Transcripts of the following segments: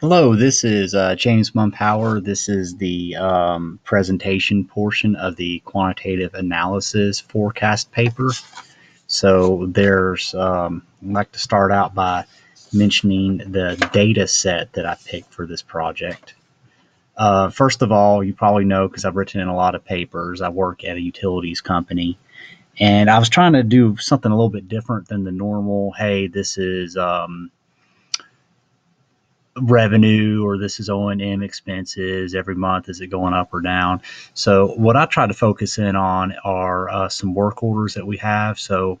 Hello, this is James Mumpower. This is the presentation portion of the quantitative analysis forecast paper. I'd like to start out by mentioning the data set that I picked for this project. First of all, you probably know because I've written in a lot of papers, I work at a utilities company. And I was trying to do something a little bit different than the normal, hey, this is revenue or this is O&M expenses every month. Is it going up or down? So what I try to focus in on are some work orders that we have. So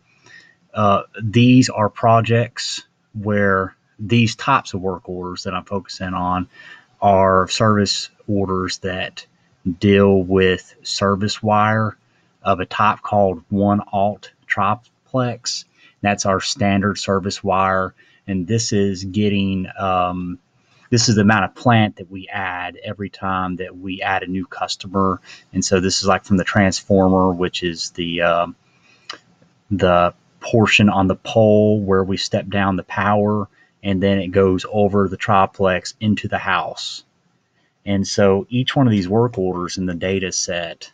these are projects where these types of work orders that I'm focusing on are service orders that deal with service wire of a type called 1-aught triplex. That's our standard service wire. And this is the amount of plant that we add every time that we add a new customer. And so this is like from the transformer, which is the portion on the pole where we step down the power, and then it goes over the triplex into the house. And so each one of these work orders in the data set,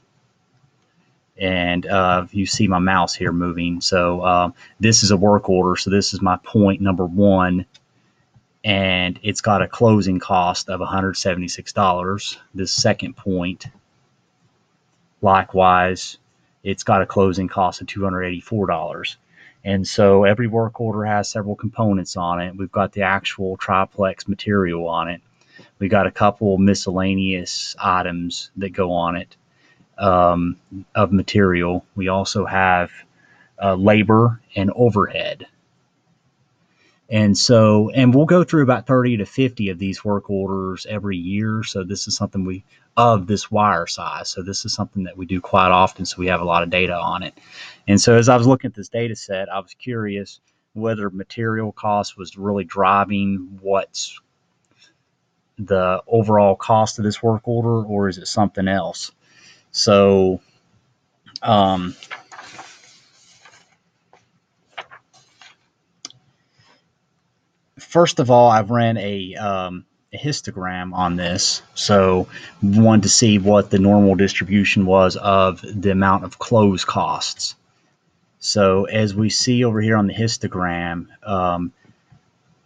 and you see my mouse here moving. So this is a work order. So this is my point number one, and it's got a closing cost of $176. This second point, likewise, it's got a closing cost of $284. And so every work order has several components on it. We've got the actual triplex material on it. We got a couple miscellaneous items that go on it of material. We also have labor and overhead. And we'll go through about 30 to 50 of these work orders every year. So this is something of this wire size. So this is something that we do quite often. So we have a lot of data on it. And so as I was looking at this data set, I was curious whether material cost was really driving what's the overall cost of this work order, or is it something else? So, um, first of all, I've ran a histogram on this. So, wanted to see what the normal distribution was of the amount of close costs. So, as we see over here on the histogram,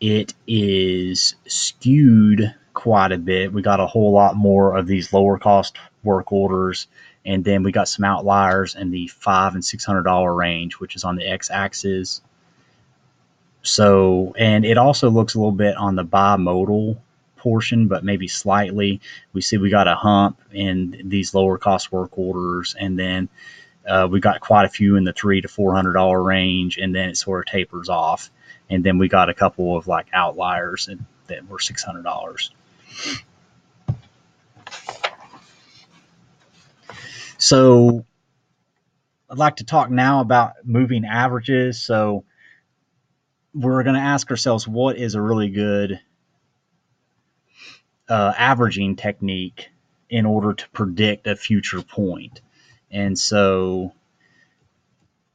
it is skewed quite a bit. We got a whole lot more of these lower cost work orders, and then we got some outliers in the $500 and $600 range, which is on the x-axis. So, and it also looks a little bit on the bimodal portion, but maybe slightly. We see we got a hump in these lower cost work orders, and then we got quite a few in the $300 to $400 range, and then it sort of tapers off. And then we got a couple of like outliers that were $600. So I'd like to talk now about moving averages. So we're going to ask ourselves, what is a really good averaging technique in order to predict a future point? And so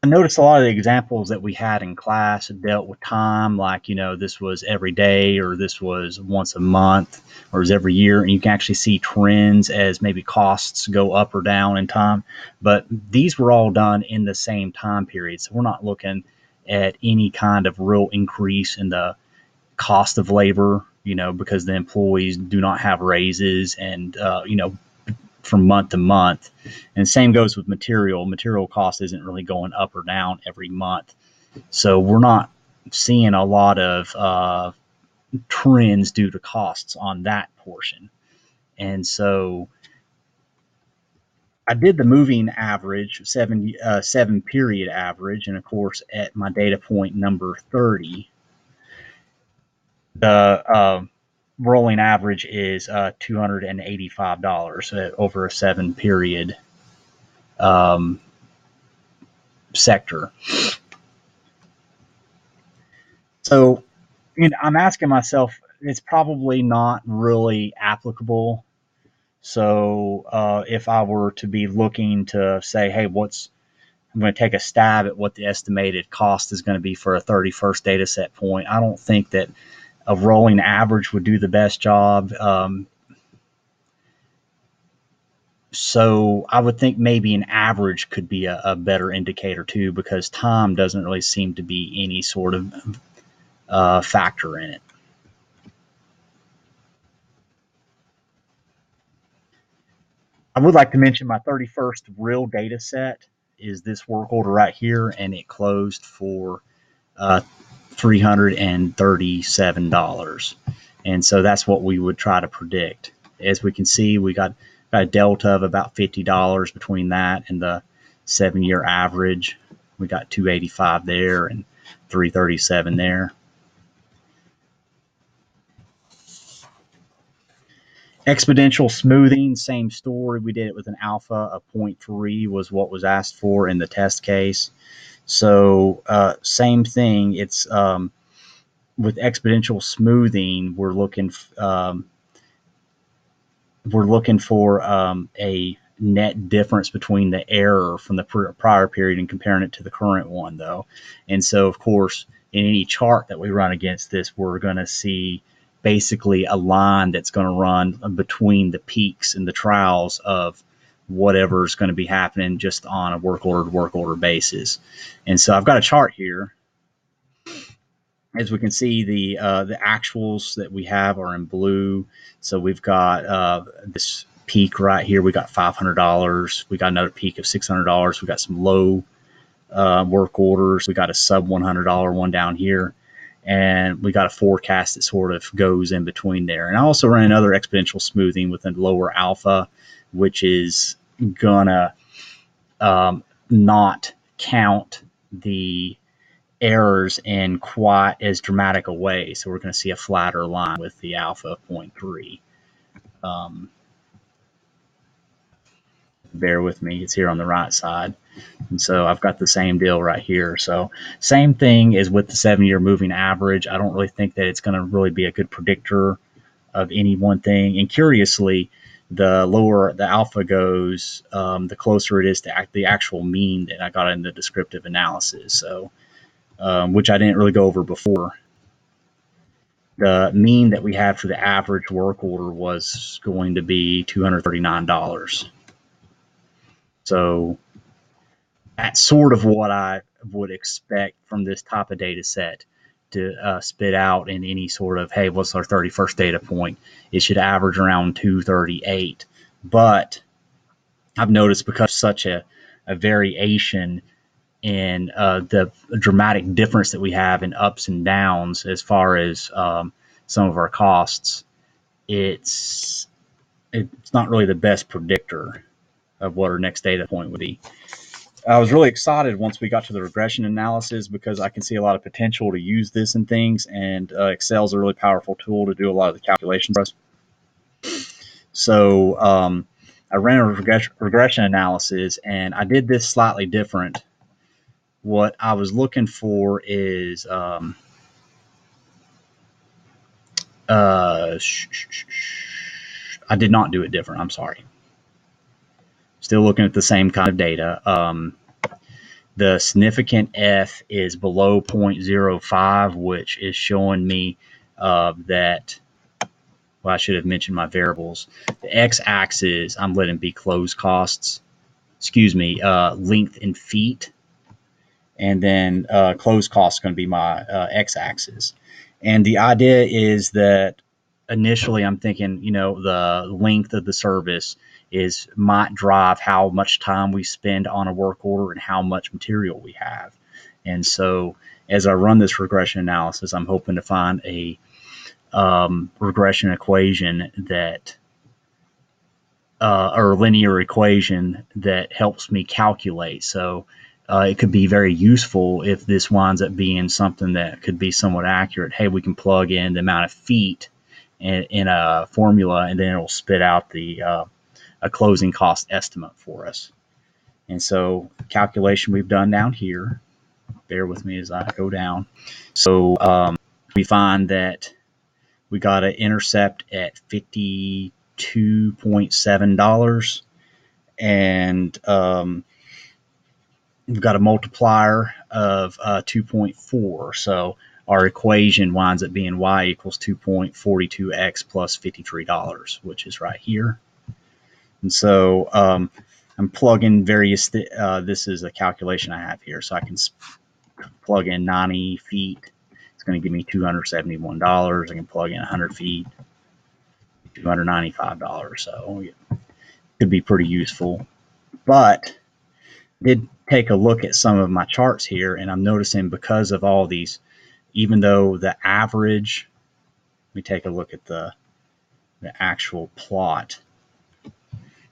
I noticed a lot of the examples that we had in class dealt with time, like, this was every day, or this was once a month, or is every year. And you can actually see trends as maybe costs go up or down in time. But these were all done in the same time period. So we're not looking at any kind of real increase in the cost of labor, because the employees do not have raises and, from month to month. And same goes with material. Material cost isn't really going up or down every month. So we're not seeing a lot of trends due to costs on that portion. And so I did the moving average, seven period average. And of course, at my data point number 30, the rolling average is $285 over a 7 period um, sector. So, I'm asking myself, it's probably not really applicable. So, if I were to be looking to say, hey, I'm going to take a stab at what the estimated cost is going to be for a 31st data set point, I don't think that a rolling average would do the best job. So I would think maybe an average could be a better indicator too, because time doesn't really seem to be any sort of factor in it. I would like to mention my 31st real data set is this work order right here, and it closed for $337. And so that's what we would try to predict. As we can see, we got a delta of about $50 between that and the 7-year average. We got 285 there and 337 there. Exponential smoothing, same story. We did it with an alpha of 0.3 was what was asked for in the test case. So same thing. It's with exponential smoothing, we're looking for a net difference between the error from the prior period and comparing it to the current one, though. And so, of course, in any chart that we run against this, we're going to see basically a line that's going to run between the peaks and the trials of whatever's going to be happening just on a work order to work order basis. And so I've got a chart here. As we can see, the actuals that we have are in blue. So we've got this peak right here. We got $500. We got another peak of $600. We got some low work orders. We got a sub $100 one down here. And we got a forecast that sort of goes in between there. And I also ran another exponential smoothing with a lower alpha, which is going to not count the errors in quite as dramatic a way. So we're going to see a flatter line with the alpha of 0.3. Bear with me, it's here on the right side. And so I've got the same deal right here. So same thing as with the 7-year moving average. I don't really think that it's going to really be a good predictor of any one thing. And curiously, the lower the alpha goes, the closer it is to the actual mean that I got in the descriptive analysis. So which I didn't really go over before. The mean that we had for the average work order was going to be $239. So that's sort of what I would expect from this type of data set to spit out in any sort of, hey, what's our 31st data point? It should average around 238. But I've noticed because such a variation in the dramatic difference that we have in ups and downs as far as some of our costs, it's not really the best predictor of what our next data point would be. I was really excited once we got to the regression analysis because I can see a lot of potential to use this in things, and Excel is a really powerful tool to do a lot of the calculations for us. So I ran a regression analysis, and I did this slightly different. What I was looking for is I did not do it different. I'm sorry. Still looking at the same kind of data. The significant F is below 0.05, which is showing me that, well, I should have mentioned my variables. The x-axis, I'm letting be close costs, length in feet. And then close cost is going to be my x-axis. And the idea is that initially I'm thinking, the length of the service might drive how much time we spend on a work order and how much material we have. And so as I run this regression analysis, I'm hoping to find a regression equation that or linear equation that helps me calculate. So it could be very useful if this winds up being something that could be somewhat accurate. Hey, we can plug in the amount of feet in a formula, and then it'll spit out a closing cost estimate for us. And so calculation we've done down here, bear with me as I go down. So we find that we got an intercept at $52.7, and we've got a multiplier of 2.4. So our equation winds up being y equals 2.42x plus $53, which is right here. And so I'm plugging various, this is a calculation I have here. So I can plug in 90 feet. It's going to give me $271. I can plug in 100 feet, $295. So it could be pretty useful. But I did take a look at some of my charts here, and I'm noticing because of all these, even though the average, let me take a look at the actual plot.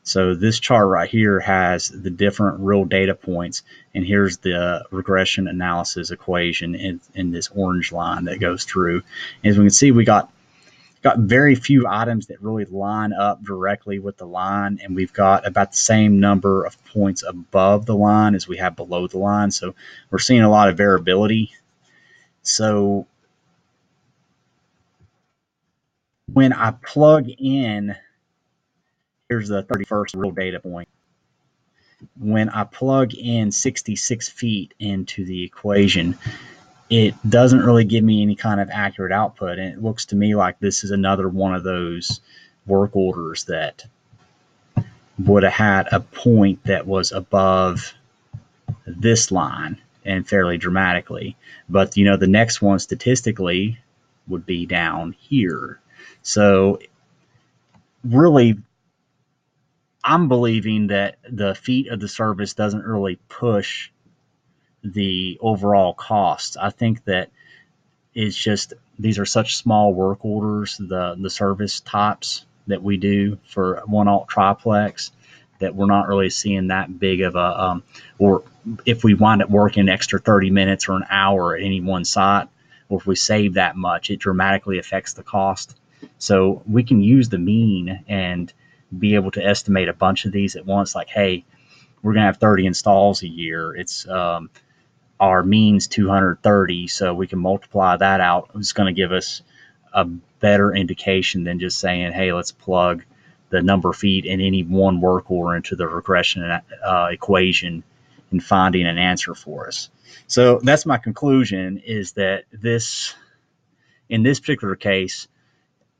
So this chart right here has the different real data points, and here's the regression analysis equation in this orange line that goes through. And as we can see, we got very few items that really line up directly with the line, and we've got about the same number of points above the line as we have below the line. So we're seeing a lot of variability. So when I plug in, here's the 31st real data point. When I plug in 66 feet into the equation, it doesn't really give me any kind of accurate output. And it looks to me like this is another one of those work orders that would have had a point that was above this line and fairly dramatically. But, you know, the next one statistically would be down here. So really, I'm believing that the feet of the service doesn't really push the overall costs. I think that it's just these are such small work orders, the service types that we do for one alt triplex, that we're not really seeing that big of a or if we wind up working an extra 30 minutes or an hour at any one site, or if we save that much, it dramatically affects the cost. So we can use the mean and be able to estimate a bunch of these at once, like, hey, we're going to have 30 installs a year. It's our mean's 230, so we can multiply that out. It's going to give us a better indication than just saying, hey, let's plug the number of feet in any one work order into the regression equation and finding an answer for us. So that's my conclusion, is that in this particular case,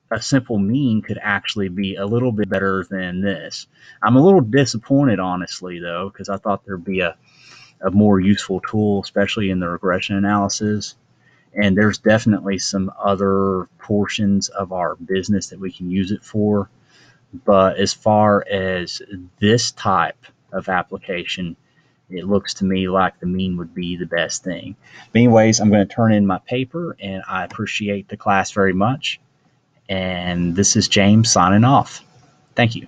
a simple mean could actually be a little bit better than this. I'm a little disappointed, honestly, though, because I thought there'd be a more useful tool, especially in the regression analysis. And there's definitely some other portions of our business that we can use it for. But as far as this type of application, it looks to me like the mean would be the best thing. But anyways, I'm going to turn in my paper, and I appreciate the class very much. And this is James signing off. Thank you.